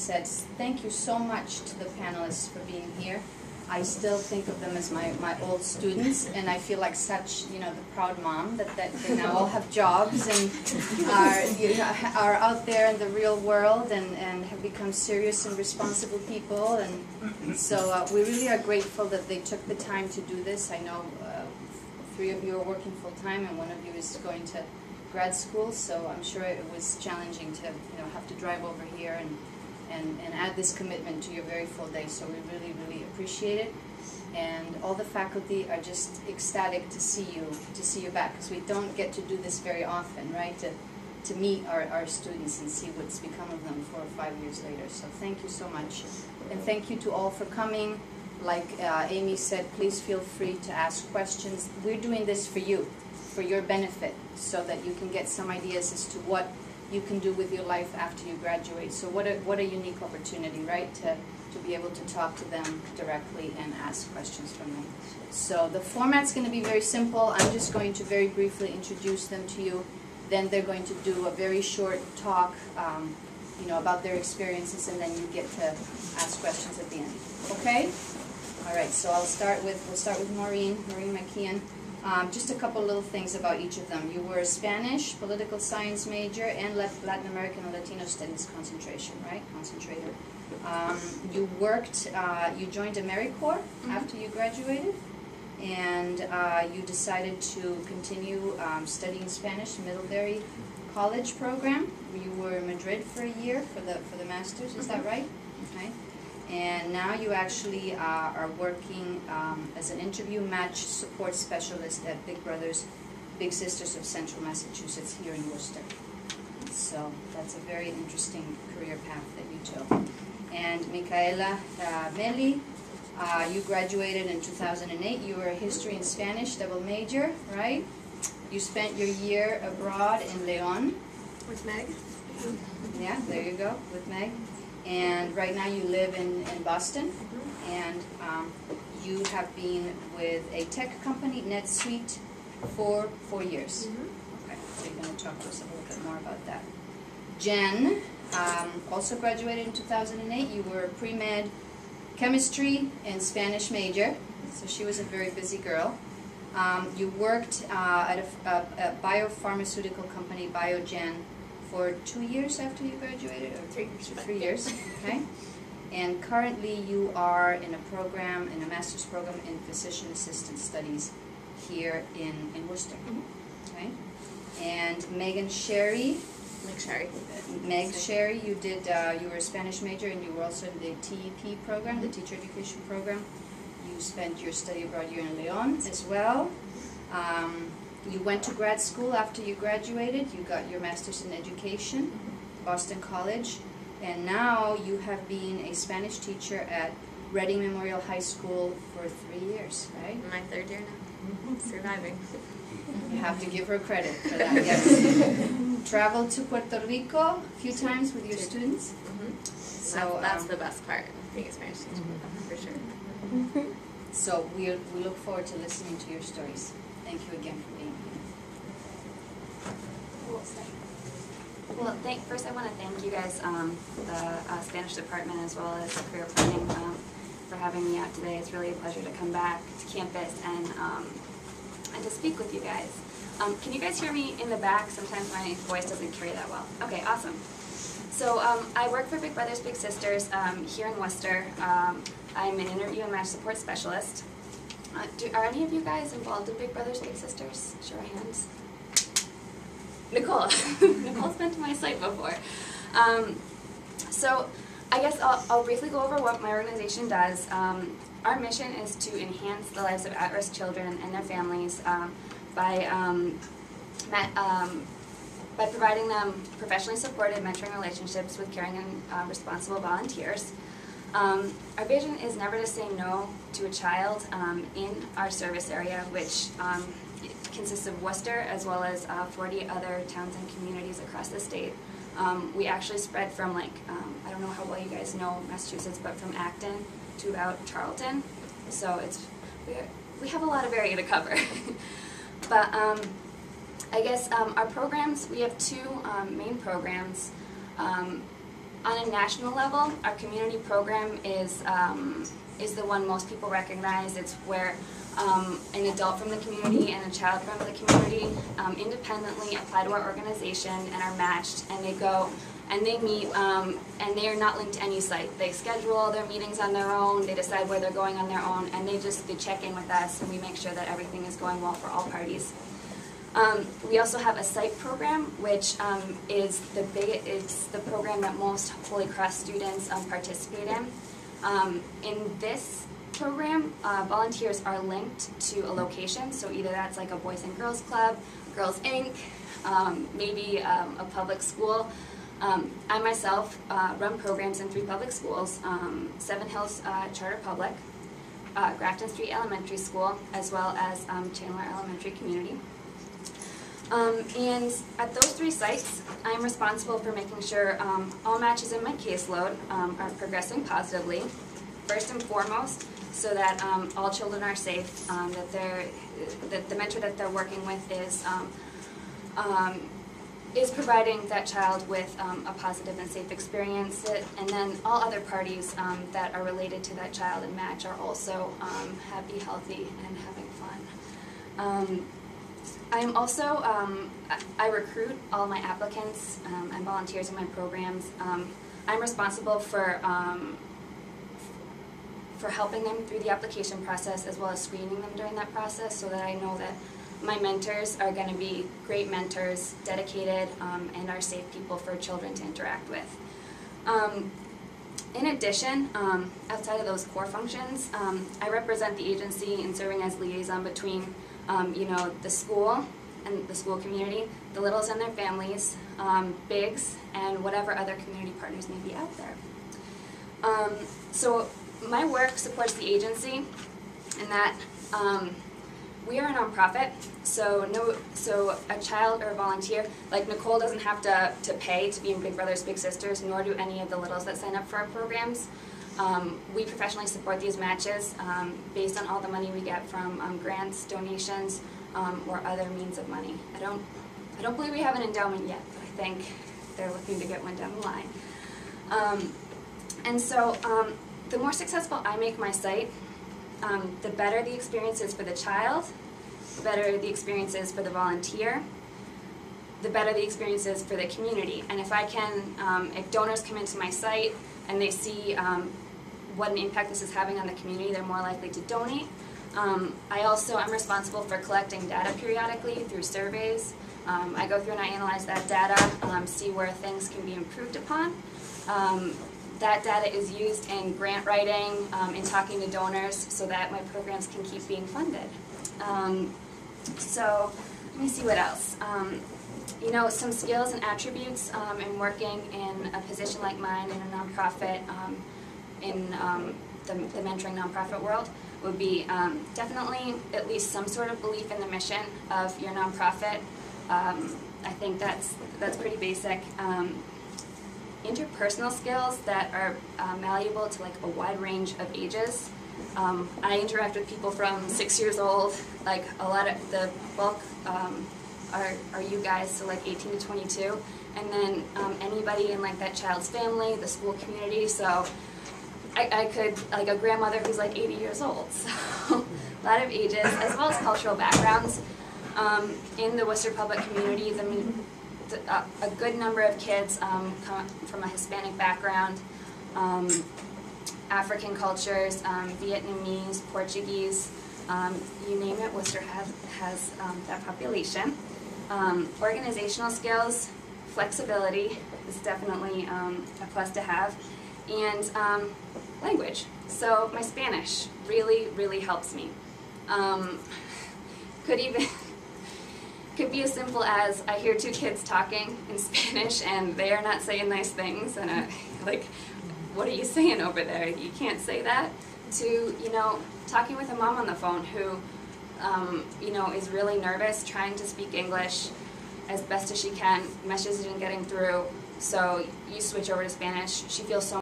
said, thank you so much to the panelists for being here. I still think of them as my old students, and I feel like such, the proud mom that they now all have jobs and are out there in the real world and have become serious and responsible people. And so we really are grateful that they took the time to do this. I know 3 of you are working full-time and 1 of you is going to grad school, so I'm sure it was challenging to have to drive over here and add this commitment to your very full day. So we really, really appreciate it. And all the faculty are just ecstatic to see you back, because we don't get to do this very often, right? To meet our students and see what's become of them 4 or 5 years later. So thank you so much. And thank you to all for coming. Like Amy said, please feel free to ask questions. We're doing this for you, for your benefit, so that you can get some ideas as to what you can do with your life after you graduate. So what a unique opportunity, right, to be able to talk to them directly and ask questions from them. So the format's going to be very simple. I'm just going to very briefly introduce them to you. Then they're going to do a very short talk, about their experiences, and then you get to ask questions at the end. Okay? All right. So we'll start with Maureen McKeon. Just a couple little things about each of them. You were a Spanish, political science major, and Latin American and Latino studies concentration, right? Concentrator. You worked, you joined AmeriCorps after you graduated, and you decided to continue studying Spanish in Middlebury College program. You were in Madrid for a year for the master's, is that right? Okay. And now you actually are working as an interview match support specialist at Big Brothers Big Sisters of Central Massachusetts here in Worcester. So that's a very interesting career path that you took. And Micaela Meli, you graduated in 2008. You were a history and Spanish double major, right? You spent your year abroad in León. With Meg. Yeah, there you go, with Meg. And right now you live in Boston, and you have been with a tech company, NetSuite, for 4 years. Okay, so you're going to talk to us a little bit more about that. Jen also graduated in 2008. You were a pre-med chemistry and Spanish major, so she was a very busy girl. You worked at a biopharmaceutical company, Biogen, for 2 years after you graduated, or 3 years. 3 years, okay? And currently you are in a master's program in physician assistant studies here in Worcester, okay? And Meg Sherry, you were a Spanish major, and you were also in the TEP program, the teacher education program. You spent your study abroad year in León as well. You went to grad school after you graduated. You got your master's in education, Boston College, and now you have been a Spanish teacher at Reading Memorial High School for 3 years, right? My 3rd year now. Surviving. You have to give her credit for that, yes. Traveled to Puerto Rico a few times with your students. So that's the best part of being a Spanish teacher, for sure. So we look forward to listening to your stories. Thank you again for being here. Well, first I want to thank you guys, the Spanish department as well as career planning, for having me out today. It's really a pleasure to come back to campus and to speak with you guys. Can you guys hear me in the back? Sometimes my voice doesn't carry that well. Okay, awesome. So I work for Big Brothers Big Sisters here in Worcester. I'm an interview and match support specialist. Are any of you guys involved in Big Brothers Big Sisters? Show your hands. Nicole. Nicole's been to my site before. So I guess I'll briefly go over what my organization does. Our mission is to enhance the lives of at-risk children and their families by providing them professionally supported mentoring relationships with caring and responsible volunteers. Our vision is never to say no to a child in our service area, which consists of Worcester as well as 40 other towns and communities across the state. We actually spread from I don't know how well you guys know Massachusetts, but from Acton to about Charlton. So we have a lot of area to cover. But I guess our programs, we have 2 main programs. On a national level, our community program is the one most people recognize. It's where an adult from the community and a child from the community independently apply to our organization and are matched, and they go and they meet, and they are not linked to any site. They schedule all their meetings on their own, they decide where they're going on their own, and they check in with us, and we make sure that everything is going well for all parties. We also have a site program, which is the program that most Holy Cross students participate in. In this program, volunteers are linked to a location, so either that's like a Boys and Girls Club, Girls Inc., maybe a public school. I myself run programs in 3 public schools, Seven Hills Charter Public, Grafton Street Elementary School, as well as Chandler Elementary Community. And at those 3 sites, I'm responsible for making sure all matches in my caseload are progressing positively, first and foremost, so that all children are safe, that the mentor that they're working with is providing that child with a positive and safe experience, and then all other parties that are related to that child and match are also happy, healthy, and having fun. I'm also, I recruit all my applicants and volunteers in my programs. I'm responsible for helping them through the application process as well as screening them during that process, so that I know that my mentors are going to be great mentors, dedicated, and are safe people for children to interact with. In addition, outside of those core functions, I represent the agency in serving as liaison between the school and the school community, the littles and their families, BIGS, and whatever other community partners may be out there. So my work supports the agency in that we are a nonprofit, so a child or a volunteer, like Nicole, doesn't have to pay to be in Big Brothers Big Sisters, nor do any of the littles that sign up for our programs. We professionally support these matches based on all the money we get from grants, donations, or other means of money. I don't believe we have an endowment yet, but I think they're looking to get one down the line. And so the more successful I make my site, the better the experience is for the child, the better the experience is for the volunteer, the better the experience is for the community. And if I can, if donors come into my site and they see what an impact this is having on the community, they're more likely to donate. I'm responsible for collecting data periodically through surveys. I go through and I analyze that data, see where things can be improved upon. That data is used in grant writing, in talking to donors, so that my programs can keep being funded. So let me see what else. Some skills and attributes in working in a position like mine in a nonprofit, in the mentoring nonprofit world, would be definitely at least some sort of belief in the mission of your nonprofit. I think that's pretty basic. Interpersonal skills that are malleable to like a wide range of ages. I interact with people from 6 years old, like a lot of the bulk are you guys, so like 18 to 22, and then anybody in like that child's family, the school community, so I could, like a grandmother who's like 80 years old, so a lot of ages, as well as cultural backgrounds. In the Worcester public communities, I mean, a good number of kids come from a Hispanic background, African cultures, Vietnamese, Portuguese, you name it, Worcester has that population. Organizational skills, flexibility is definitely a plus to have, and language. So my Spanish really, really helps me. Could be as simple as I hear 2 kids talking in Spanish and they are not saying nice things, and like, what are you saying over there? You can't say that. To, talking with a mom on the phone who, is really nervous, trying to speak English as best as she can, message isn't getting through, so you switch over to Spanish. She feels so